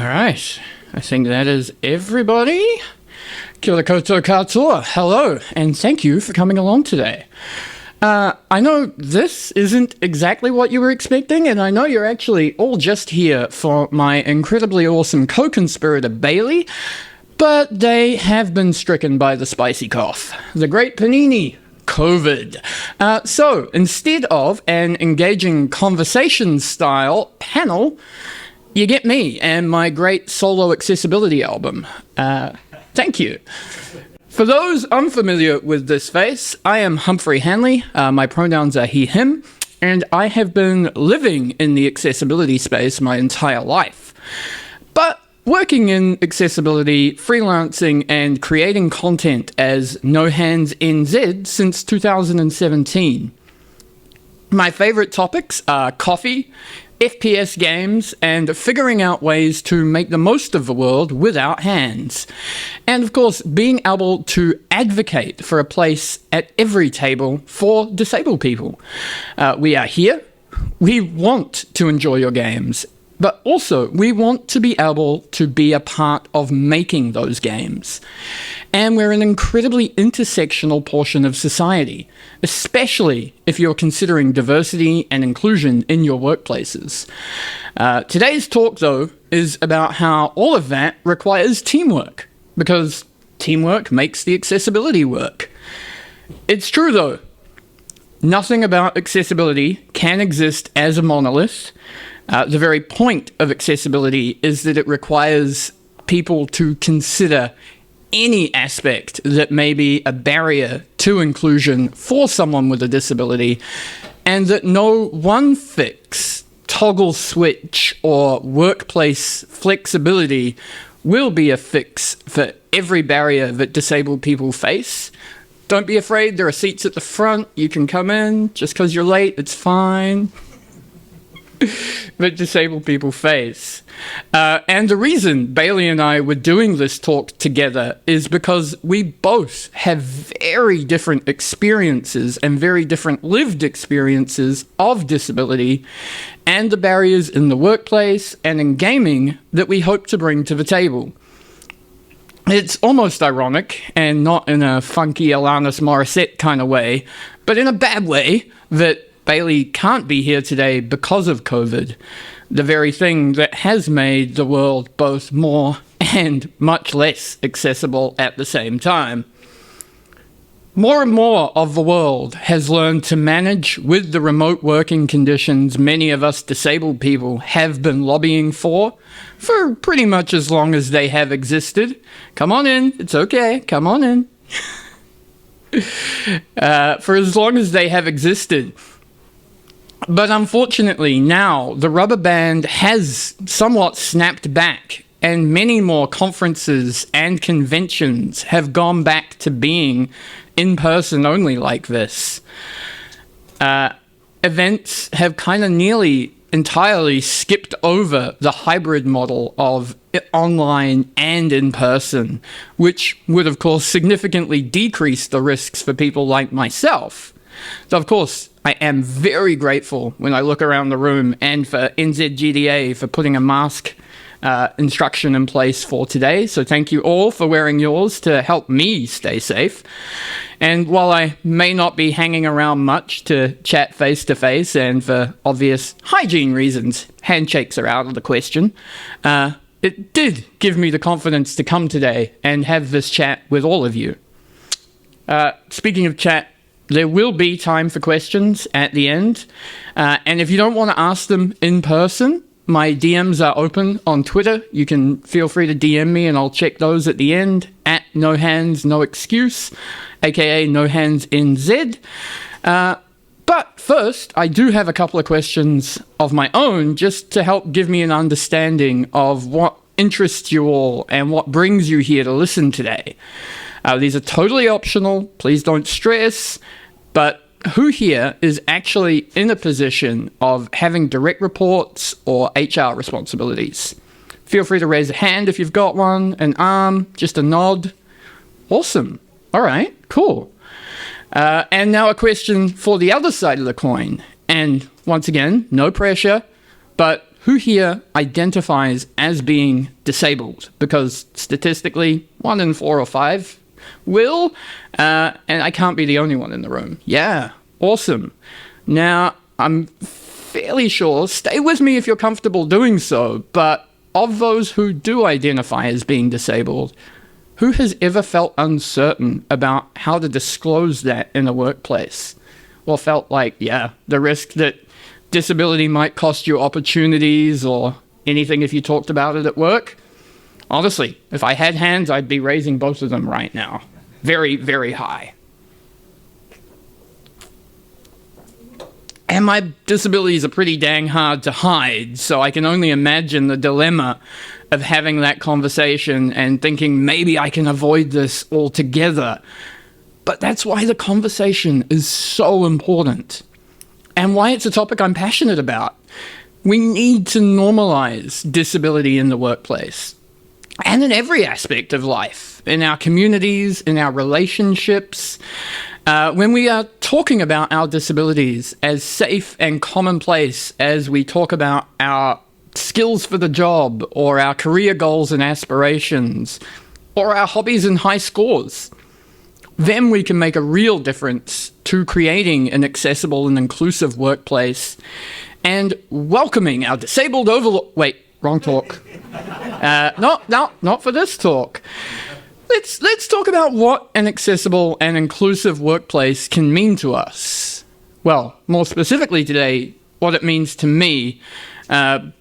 All right, I think that is everybody. Kia ora koutou katoa. Hello, and thank you for coming along today. I know this isn't exactly what you were expecting, and I know you're actually all just here for my incredibly awesome co-conspirator Bailey, but they have been stricken by the spicy cough. The great panini, COVID. So, instead of an engaging conversation-style panel, you get me and my great solo accessibility album. Thank you. For those unfamiliar with this face, I am Humphrey Hanley. My pronouns are he, him, and I have been living in the accessibility space my entire life. But working in accessibility, freelancing, and creating content as No Hands NZ since 2017. My favorite topics are coffee, FPS games, and figuring out ways to make the most of the world without hands. And of course, being able to advocate for a place at every table for disabled people. We are here. We want to enjoy your games, but also we want to be able to be a part of making those games. And we're an incredibly intersectional portion of society, especially if you're considering diversity and inclusion in your workplaces. Today's talk, though, is about how all of that requires teamwork, because teamwork makes the accessibility work. It's true, though. Nothing about accessibility can exist as a monolith. The very point of accessibility is that it requires people to consider any aspect that may be a barrier to inclusion for someone with a disability, and that no one fix, toggle switch, or workplace flexibility will be a fix for every barrier that disabled people face. Don't be afraid, there are seats at the front, you can come in, just because you're late, it's fine. That disabled people face. And the reason Bailey and I were doing this talk together is because we both have very different experiences and very different lived experiences of disability and the barriers in the workplace and in gaming that we hope to bring to the table. It's almost ironic, and not in a funky Alanis Morissette kind of way, but in a bad way, that Bailey can't be here today because of COVID, the very thing that has made the world both more and much less accessible at the same time. More and more of the world has learned to manage with the remote working conditions many of us disabled people have been lobbying for pretty much as long as they have existed. Come on in, it's okay, come on in. For as long as they have existed. But unfortunately now the rubber band has somewhat snapped back, and many more conferences and conventions have gone back to being in person only like this. Events have kind of nearly entirely skipped over the hybrid model of online and in person, which would of course significantly decrease the risks for people like myself. So of course, I am very grateful when I look around the room and for NZGDA for putting a mask instruction in place for today. So thank you all for wearing yours to help me stay safe. And while I may not be hanging around much to chat face to face, and for obvious hygiene reasons, handshakes are out of the question, it did give me the confidence to come today and have this chat with all of you. Speaking of chat, there will be time for questions at the end, and if you don't want to ask them in person, my DMs are open on Twitter. You can feel free to DM me and I'll check those at the end, at No Hands No Excuse, aka No Hands NZ. But first, I do have a couple of questions of my own just to help give me an understanding of what interests you all and what brings you here to listen today. These are totally optional, please don't stress, but who here is actually in a position of having direct reports or HR responsibilities? Feel free to raise a hand if you've got one, an arm, just a nod. Awesome. All right, cool. And now a question for the other side of the coin. And once again, no pressure, but who here identifies as being disabled? Because statistically, 1 in 4 or 5 will, and I can't be the only one in the room. Yeah, awesome. Now, I'm fairly sure, stay with me if you're comfortable doing so, but of those who do identify as being disabled, who has ever felt uncertain about how to disclose that in a workplace? Or felt like, yeah, the risk that disability might cost you opportunities or anything if you talked about it at work? Honestly, if I had hands, I'd be raising both of them right now. Very, very high. And my disabilities are pretty dang hard to hide, so I can only imagine the dilemma of having that conversation and thinking maybe I can avoid this altogether. But that's why the conversation is so important and why it's a topic I'm passionate about. We need to normalize disability in the workplace and in every aspect of life, in our communities, in our relationships. When we are talking about our disabilities as safe and commonplace as we talk about our skills for the job or our career goals and aspirations or our hobbies and high scores, then we can make a real difference to creating an accessible and inclusive workplace and welcoming our disabled overlord. Wait, wrong talk. Not for this talk. Let's talk about what an accessible and inclusive workplace can mean to us. Well, more specifically today, what it means to me, but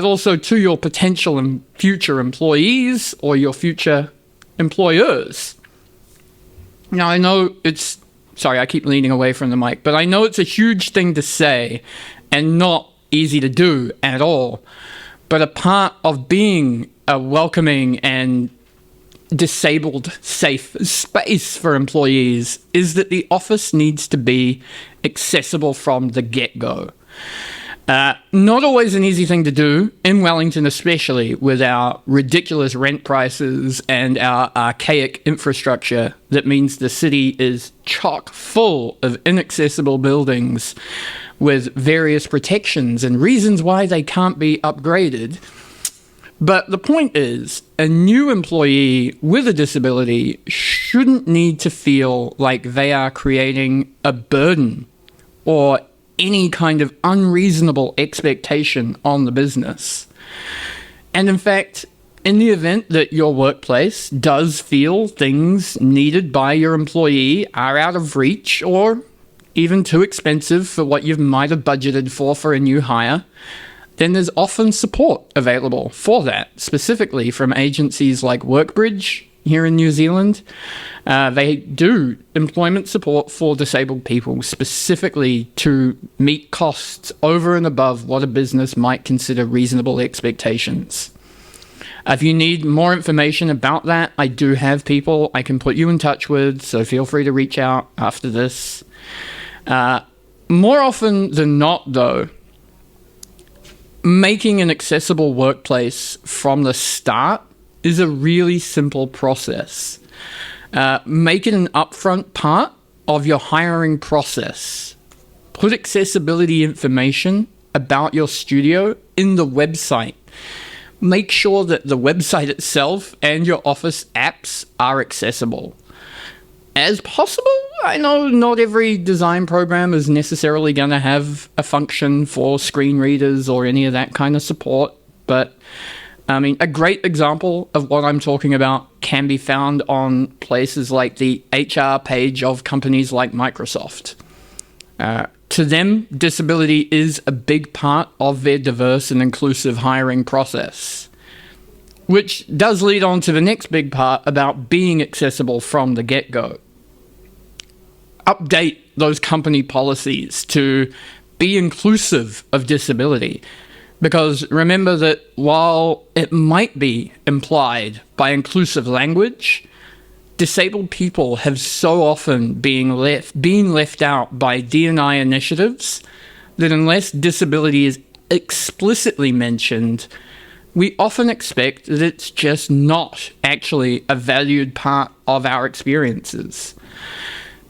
also to your potential and future employees or your future employers. Now, I know sorry, I keep leaning away from the mic, but I know it's a huge thing to say and not easy to do at all. But a part of being a welcoming and disabled safe space for employees is that the office needs to be accessible from the get-go. Not always an easy thing to do, in Wellington especially, with our ridiculous rent prices and our archaic infrastructure that means the city is chock full of inaccessible buildings with various protections and reasons why they can't be upgraded. But the point is, a new employee with a disability shouldn't need to feel like they are creating a burden or any kind of unreasonable expectation on the business. And in fact, in the event that your workplace does feel things needed by your employee are out of reach or even too expensive for what you might have budgeted for a new hire, then there's often support available for that, specifically from agencies like Workbridge here in New Zealand. They do employment support for disabled people specifically to meet costs over and above what a business might consider reasonable expectations. If you need more information about that, I do have people I can put you in touch with, so feel free to reach out after this. More often than not, though, making an accessible workplace from the start is a really simple process. Make it an upfront part of your hiring process. Put accessibility information about your studio in the website. Make sure that the website itself and your office apps are accessible. As possible, I know not every design program is necessarily going to have a function for screen readers or any of that kind of support, but I mean, a great example of what I'm talking about can be found on places like the HR page of companies like Microsoft. To them, disability is a big part of their diverse and inclusive hiring process, which does lead on to the next big part about being accessible from the get-go. Update those company policies to be inclusive of disability. Because remember that while it might be implied by inclusive language, disabled people have so often been left out by D&I initiatives that unless disability is explicitly mentioned, we often expect that it's just not actually a valued part of our experiences.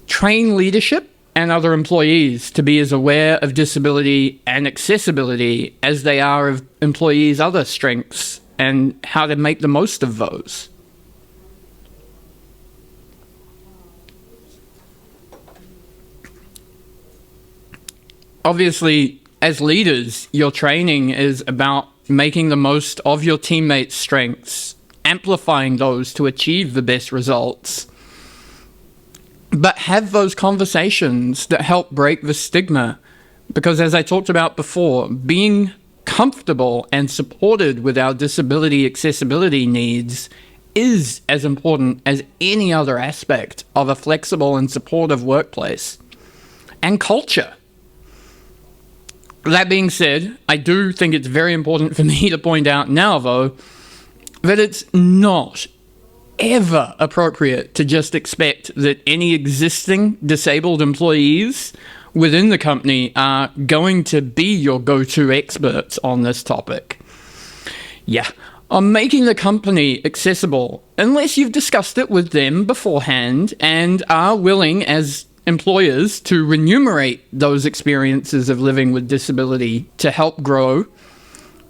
Train leadership and other employees to be as aware of disability and accessibility as they are of employees' other strengths and how to make the most of those. Obviously, as leaders, your training is about making the most of your teammates' strengths, amplifying those to achieve the best results. But have those conversations that help break the stigma, because as I talked about before, being comfortable and supported with our disability accessibility needs is as important as any other aspect of a flexible and supportive workplace and culture. That being said, I do think it's very important for me to point out now, though, that it's not ever appropriate to just expect that any existing disabled employees within the company are going to be your go-to experts on this topic. Yeah, on making the company accessible, unless you've discussed it with them beforehand and are willing as employers to remunerate those experiences of living with disability to help grow,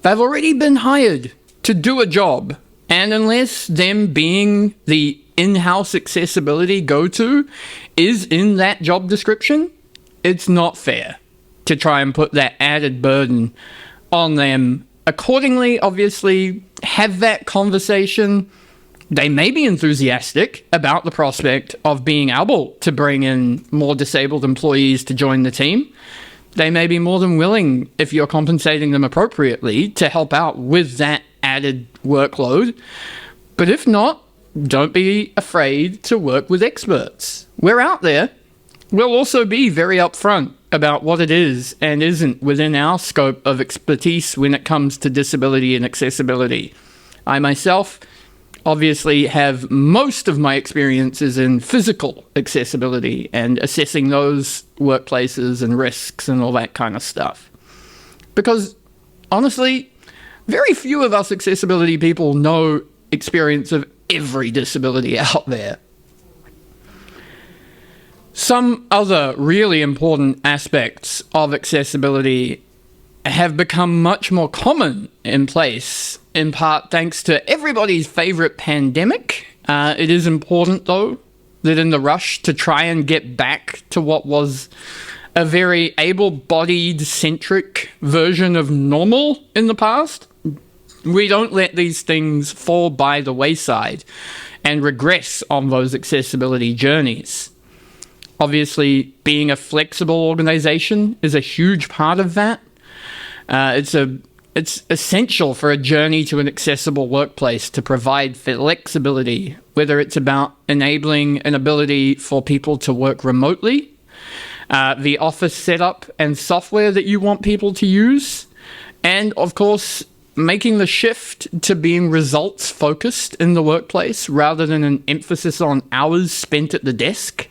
they've already been hired to do a job. And unless them being the in-house accessibility go-to is in that job description, it's not fair to try and put that added burden on them. Accordingly, obviously, have that conversation. They may be enthusiastic about the prospect of being able to bring in more disabled employees to join the team. They may be more than willing, if you're compensating them appropriately, to help out with that added workload. But if not, don't be afraid to work with experts. We're out there. We'll also be very upfront about what it is and isn't within our scope of expertise when it comes to disability and accessibility. I myself obviously have most of my experiences in physical accessibility and assessing those workplaces and risks and all that kind of stuff. Because honestly, very few of us accessibility people know experience of every disability out there. Some other really important aspects of accessibility have become much more common in place, in part thanks to everybody's favorite pandemic. It is important, though, that in the rush to try and get back to what was a very able-bodied centric version of normal in the past, we don't let these things fall by the wayside and regress on those accessibility journeys. Obviously, being a flexible organization is a huge part of that. It's essential for a journey to an accessible workplace to provide flexibility, whether it's about enabling an ability for people to work remotely, the office setup and software that you want people to use, and of course, making the shift to being results focused in the workplace rather than an emphasis on hours spent at the desk.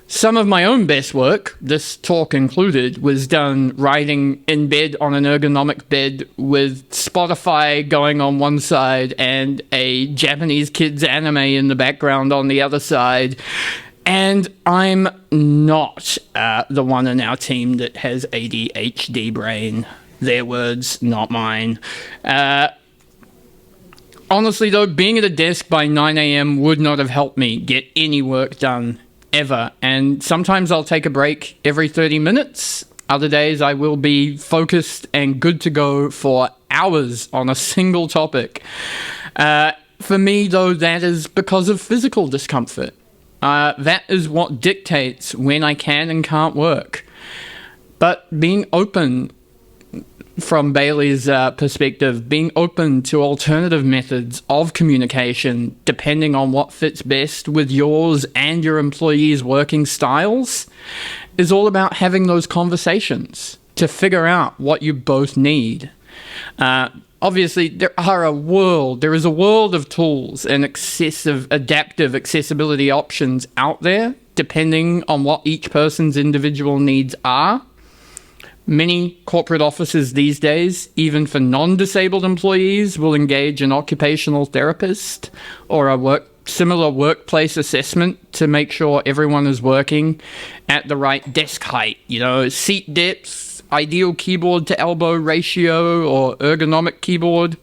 Some of my own best work, this talk included, was done writing in bed on an ergonomic bed with Spotify going on one side and a Japanese kids anime in the background on the other side. And I'm not the one in our team that has ADHD brain. Their words, not mine. Honestly, though, being at a desk by 9 a.m. would not have helped me get any work done ever. And sometimes I'll take a break every 30 minutes. Other days I will be focused and good to go for hours on a single topic. For me, though, that is because of physical discomfort. That is what dictates when I can and can't work. But being open, from Bailey's perspective, being open to alternative methods of communication depending on what fits best with yours and your employees' working styles is all about having those conversations to figure out what you both need. Obviously, there is a world of tools and adaptive accessibility options out there depending on what each person's individual needs are. Many corporate offices these days, even for non-disabled employees, will engage an occupational therapist or a work similar workplace assessment to make sure everyone is working at the right desk height. You know, seat depth, ideal keyboard to elbow ratio, or ergonomic keyboard.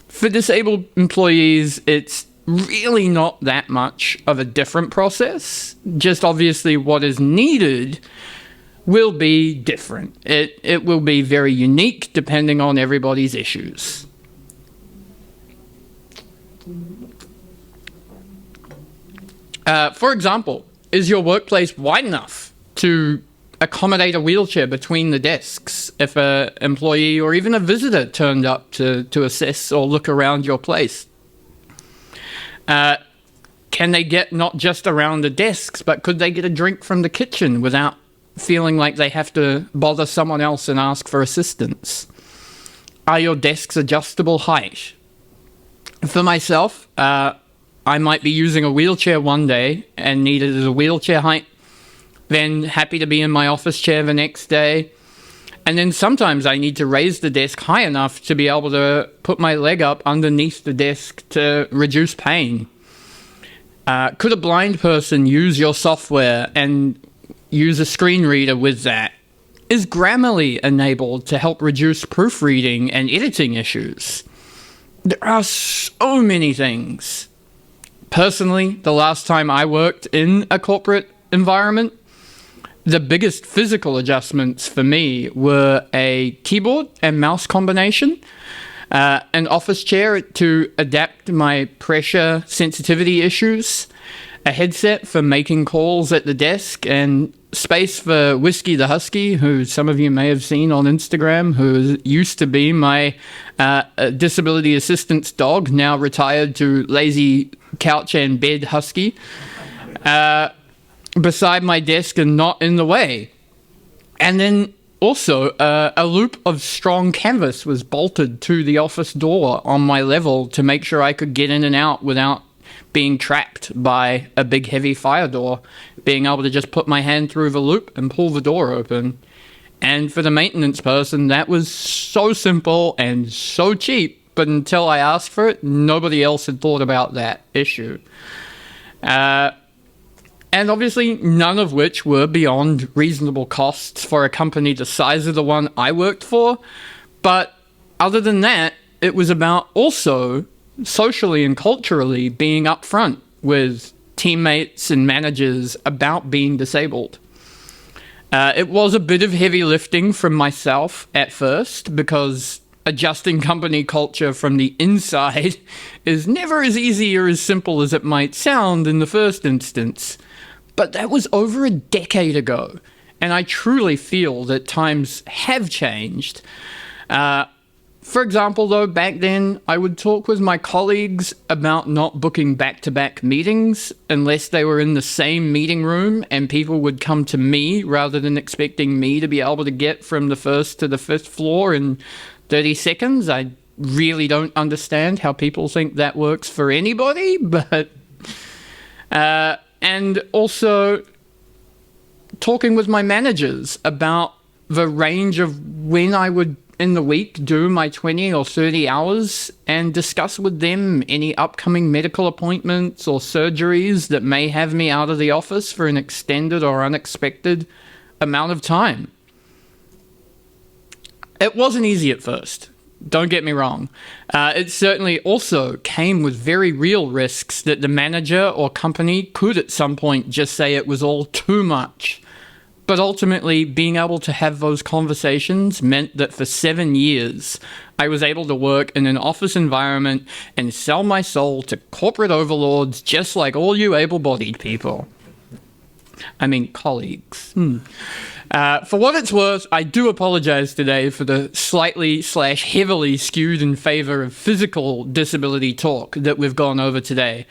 For disabled employees, it's really not that much of a different process. Just obviously what is needed will be different. It will be very unique depending on everybody's issues. For example, is your workplace wide enough to accommodate a wheelchair between the desks if an employee or even a visitor turned up to assess or look around your place? Can they get not just around the desks, but could they get a drink from the kitchen without feeling like they have to bother someone else and ask for assistance? Are your desks adjustable height? For myself, I might be using a wheelchair one day and need it as a wheelchair height, then happy to be in my office chair the next day. And then sometimes I need to raise the desk high enough to be able to put my leg up underneath the desk to reduce pain. Could a blind person use your software and use a screen reader with that? Is Grammarly enabled to help reduce proofreading and editing issues? There are so many things. Personally, the last time I worked in a corporate environment, the biggest physical adjustments for me were a keyboard and mouse combination, an office chair to adapt my pressure sensitivity issues, a headset for making calls at the desk, and space for Whiskey the Husky, who some of you may have seen on Instagram, who used to be my disability assistance dog, now retired to lazy couch and bed husky, beside my desk and not in the way. And then also a loop of strong canvas was bolted to the office door on my level to make sure I could get in and out without being trapped by a big heavy fire door, being able to just put my hand through the loop and pull the door open. And for the maintenance person, that was so simple and so cheap, but until I asked for it, nobody else had thought about that issue. And obviously, none of which were beyond reasonable costs for a company the size of the one I worked for. But other than that, it was about also socially and culturally being upfront with teammates and managers about being disabled. It was a bit of heavy lifting from myself at first, because adjusting company culture from the inside is never as easy or as simple as it might sound in the first instance. But that was over a decade ago, and I truly feel that times have changed. For example, though, back then, I would talk with my colleagues about not booking back-to-back meetings unless they were in the same meeting room and people would come to me rather than expecting me to be able to get from the first to the fifth floor in 30 seconds. I really don't understand how people think that works for anybody, but... and also talking with my managers about the range of when I would in the week do my 20 or 30 hours and discuss with them any upcoming medical appointments or surgeries that may have me out of the office for an extended or unexpected amount of time. It wasn't easy at first. Don't get me wrong. It certainly also came with very real risks that the manager or company could at some point just say it was all too much. But ultimately, being able to have those conversations meant that for 7 years, I was able to work in an office environment and sell my soul to corporate overlords just like all you able-bodied people. I mean, colleagues. For what it's worth, I do apologize today for the slightly/heavily skewed in favor of physical disability talk that we've gone over today.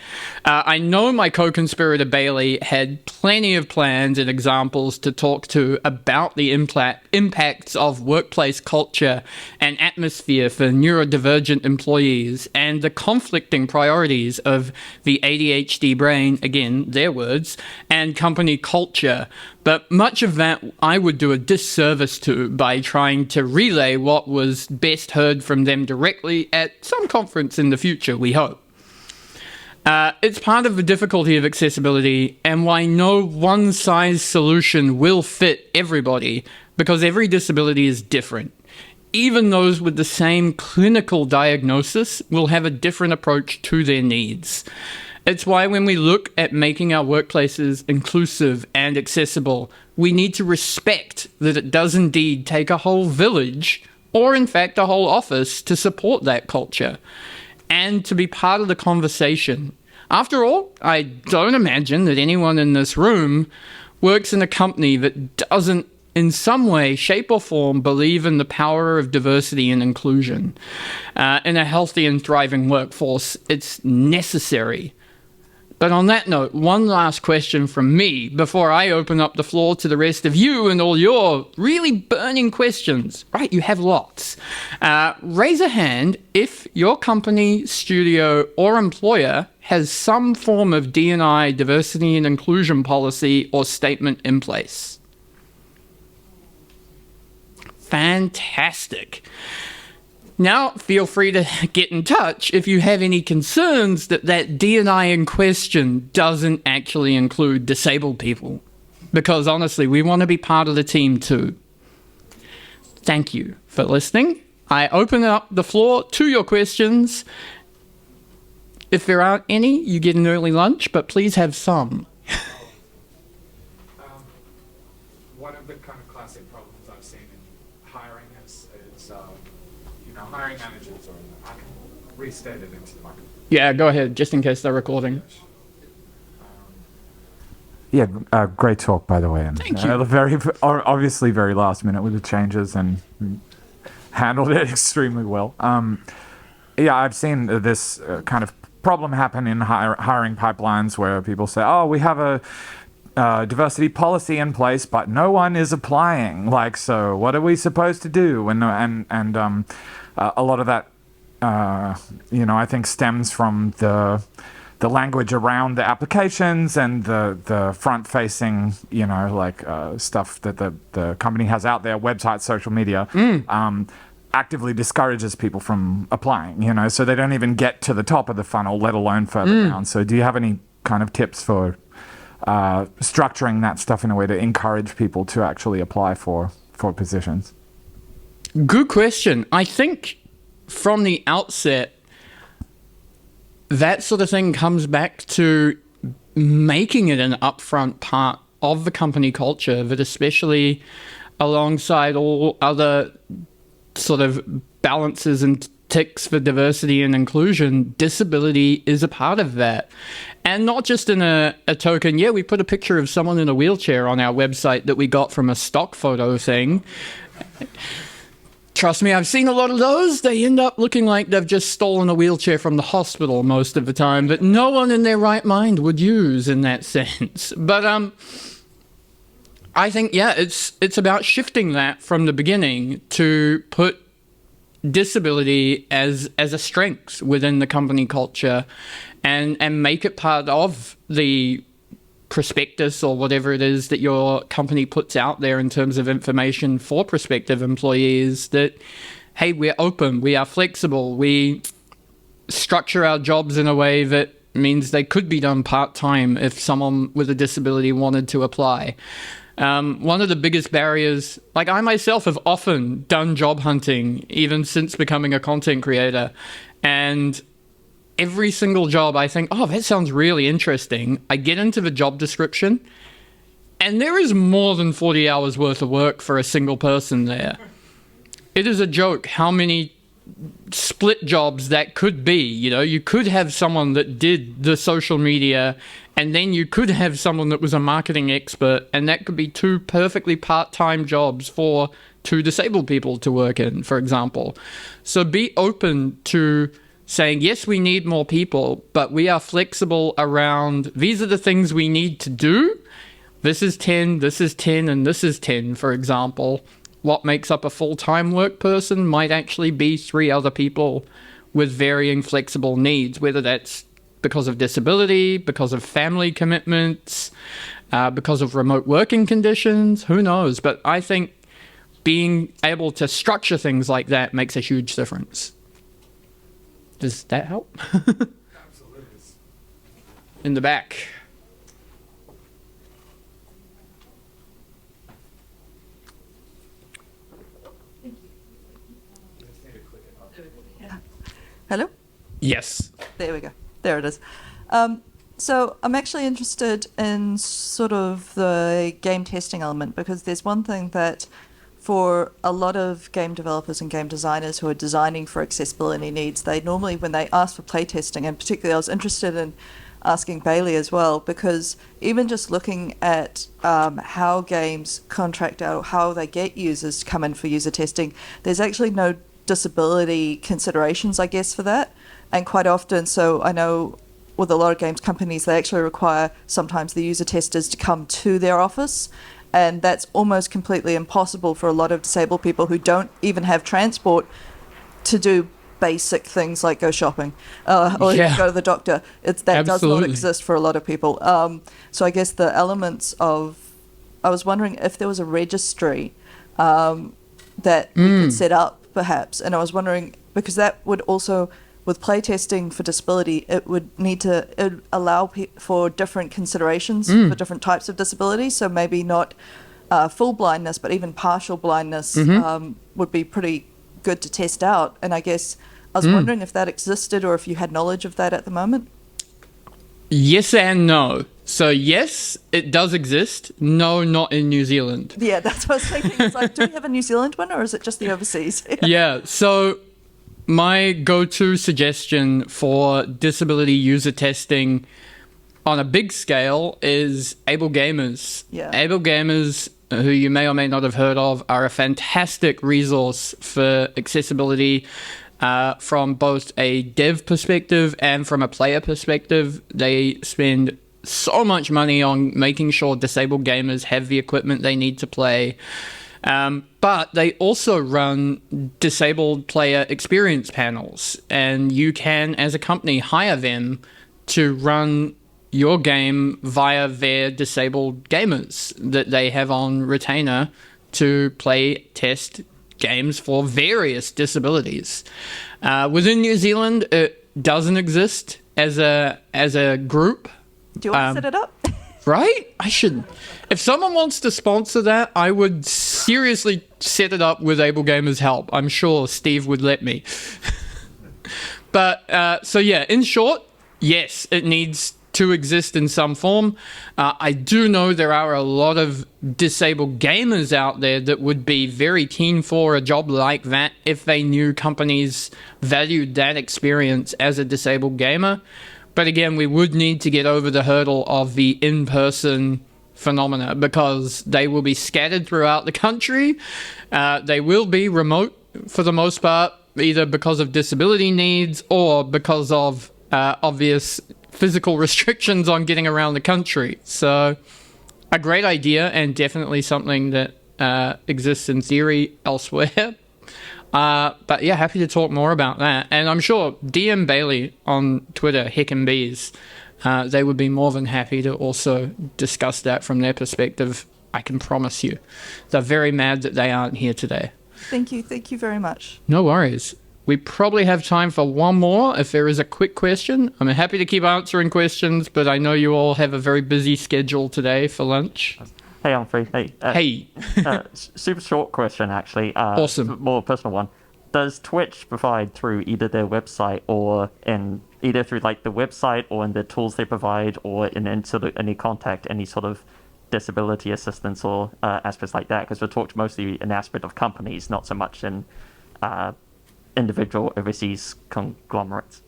I know my co-conspirator Bailey had plenty of plans and examples to talk to about the impacts of workplace culture and atmosphere for neurodivergent employees and the conflicting priorities of the ADHD brain, again, their words, and company culture. But much of that I would do a disservice to by trying to relay what was best heard from them directly at some conference in the future, we hope. It's part of the difficulty of accessibility and why no one-size solution will fit everybody, because every disability is different. Even those with the same clinical diagnosis will have a different approach to their needs. It's why when we look at making our workplaces inclusive and accessible, we need to respect that it does indeed take a whole village, or in fact a whole office, to support that culture and to be part of the conversation. After all, I don't imagine that anyone in this room works in a company that doesn't in some way, shape or form believe in the power of diversity and inclusion. In a healthy and thriving workforce, it's necessary. But on that note, one last question from me before I open up the floor to the rest of you and all your really burning questions. Right, you have lots. Raise a hand if your company, studio, or employer has some form of D&I, diversity and inclusion policy or statement in place. Fantastic. Now, feel free to get in touch if you have any concerns that that D&I in question doesn't actually include disabled people. Because honestly, we want to be part of the team too. Thank you for listening. I open up the floor to your questions. If there aren't any, you get an early lunch, but please have some. One of the kind of classic problems I've seen in hiring is hiring managers, or I can restate it into the microphone. Yeah, go ahead, just in case they're recording. Yeah, great talk, by the way. And, Thank you. Obviously very last minute with the changes and handled it extremely well. Yeah, I've seen this kind of problem happen in hiring pipelines where people say, oh, we have a diversity policy in place, but no one is applying. Like, so what are we supposed to do? And a lot of that, I think stems from the language around the applications and the front-facing, stuff that the company has out there, websites, social media, actively discourages people from applying, so they don't even get to the top of the funnel, let alone further down. So do you have any kind of tips for structuring that stuff in a way to encourage people to actually apply for positions? Good question. I think from the outset, that sort of thing comes back to making it an upfront part of the company culture, that especially alongside all other sort of balances and ticks for diversity and inclusion, disability is a part of that. And not just in a token, we put a picture of someone in a wheelchair on our website that we got from a stock photo thing. Trust me, I've seen a lot of those. They end up looking like they've just stolen a wheelchair from the hospital most of the time, that no one in their right mind would use in that sense. But I think, it's about shifting that from the beginning to put disability as a strength within the company culture and make it part of the prospectus or whatever it is that your company puts out there in terms of information for prospective employees, that, hey, we're open, we are flexible, we structure our jobs in a way that means they could be done part-time if someone with a disability wanted to apply. One of the biggest barriers, like I myself have often done job hunting, even since becoming a content creator, and every single job I think, oh, that sounds really interesting. I get into the job description, and there is more than 40 hours worth of work for a single person there. It is a joke how many split jobs that could be. You could have someone that did the social media, and then you could have someone that was a marketing expert, and that could be two perfectly part-time jobs for two disabled people to work in, for example. So be open to saying, yes, we need more people, but we are flexible around, these are the things we need to do. This is 10, and this is 10, for example. What makes up a full-time work person might actually be 3 other people with varying flexible needs, whether that's because of disability, because of family commitments, because of remote working conditions, who knows? But I think being able to structure things like that makes a huge difference. Does that help? Absolutely. in the back. Hello? Yes. There we go. There it is. So I'm actually interested in sort of the game testing element, because there's one thing that for a lot of game developers and game designers who are designing for accessibility needs, they normally, when they ask for playtesting, and particularly I was interested in asking Bailey as well, because even just looking at how games contract out, how they get users to come in for user testing, there's actually no disability considerations, I guess, for that. And quite often, so I know with a lot of games companies, they actually require sometimes the user testers to come to their office, and that's almost completely impossible for a lot of disabled people who don't even have transport to do basic things like go shopping or go to the doctor. That does not exist for a lot of people. So I guess the elements of, I was wondering if there was a registry that we could set up perhaps, and I was wondering, because that would also, with playtesting for disability, it would allow for different considerations for different types of disability. So maybe not full blindness, but even partial blindness would be pretty good to test out. And I guess I was wondering if that existed or if you had knowledge of that at the moment. Yes and no. So yes, it does exist. No, not in New Zealand. Yeah, that's what I was thinking. It's like, do we have a New Zealand one, or is it just the overseas? Yeah, so my go-to suggestion for disability user testing on a big scale is Able Gamers. Yeah. Able Gamers, who you may or may not have heard of, are a fantastic resource for accessibility from both a dev perspective and from a player perspective. They spend so much money on making sure disabled gamers have the equipment they need to play. But they also run disabled player experience panels, and you can, as a company, hire them to run your game via their disabled gamers that they have on retainer to play test games for various disabilities. Within New Zealand, it doesn't exist as a group. Do you want to set it up? Right? I should. If someone wants to sponsor that, I would seriously set it up with Able Gamers' help. I'm sure Steve would let me. But, so yeah, in short, yes, it needs to exist in some form. I do know there are a lot of disabled gamers out there that would be very keen for a job like that if they knew companies valued that experience as a disabled gamer. But again, we would need to get over the hurdle of the in-person phenomena, because they will be scattered throughout the country. They will be remote for the most part, either because of disability needs or because of obvious physical restrictions on getting around the country. So a great idea, and definitely something that exists in theory elsewhere. But yeah, happy to talk more about that. And I'm sure DM Bailey on Twitter, Heckinbees, they would be more than happy to also discuss that from their perspective. I can promise you. They're very mad that they aren't here today. Thank you very much. No worries. We probably have time for one more if there is a quick question. I'm happy to keep answering questions, but I know you all have a very busy schedule today for lunch. Hey, Humphrey. Hey. Super short question, actually. Awesome. More personal one. Does Twitch provide through either their website or either through like the website or in the tools they provide, or in sort of any contact, any sort of disability assistance or aspects like that? Because we're talked mostly in the aspect of companies, not so much in individual overseas conglomerates.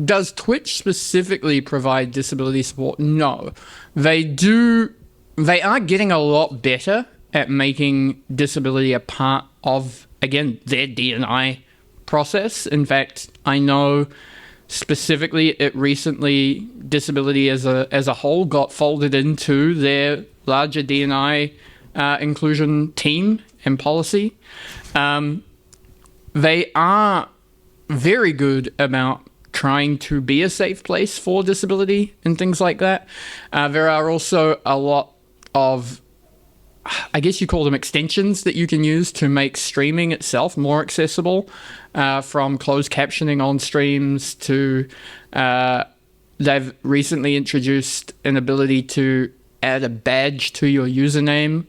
Does Twitch specifically provide disability support? No. They do. They are getting a lot better at making disability a part of, again, their D&I process. In fact, I know specifically disability as a whole got folded into their larger D&I inclusion team and policy. They are very good about trying to be a safe place for disability and things like that. There are also a lot of, I guess you call them extensions, that you can use to make streaming itself more accessible, from closed captioning on streams to they've recently introduced an ability to add a badge to your username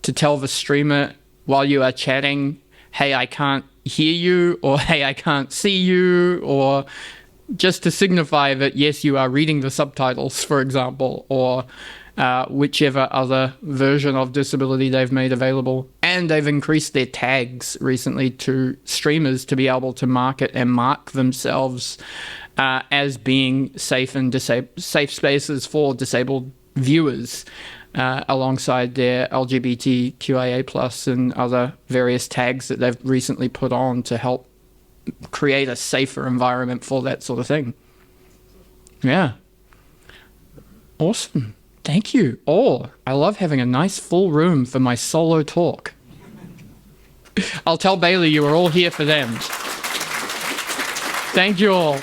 to tell the streamer while you are chatting, hey, I can't hear you, or hey, I can't see you, or just to signify that, yes, you are reading the subtitles, for example, or whichever other version of disability they've made available. And they've increased their tags recently to streamers to be able to market and mark themselves as being safe and safe spaces for disabled viewers, alongside their LGBTQIA+ and other various tags that they've recently put on to help create a safer environment for that sort of thing. Yeah. Awesome. Thank you all. I love having a nice full room for my solo talk. I'll tell Bailey you were all here for them. Thank you all.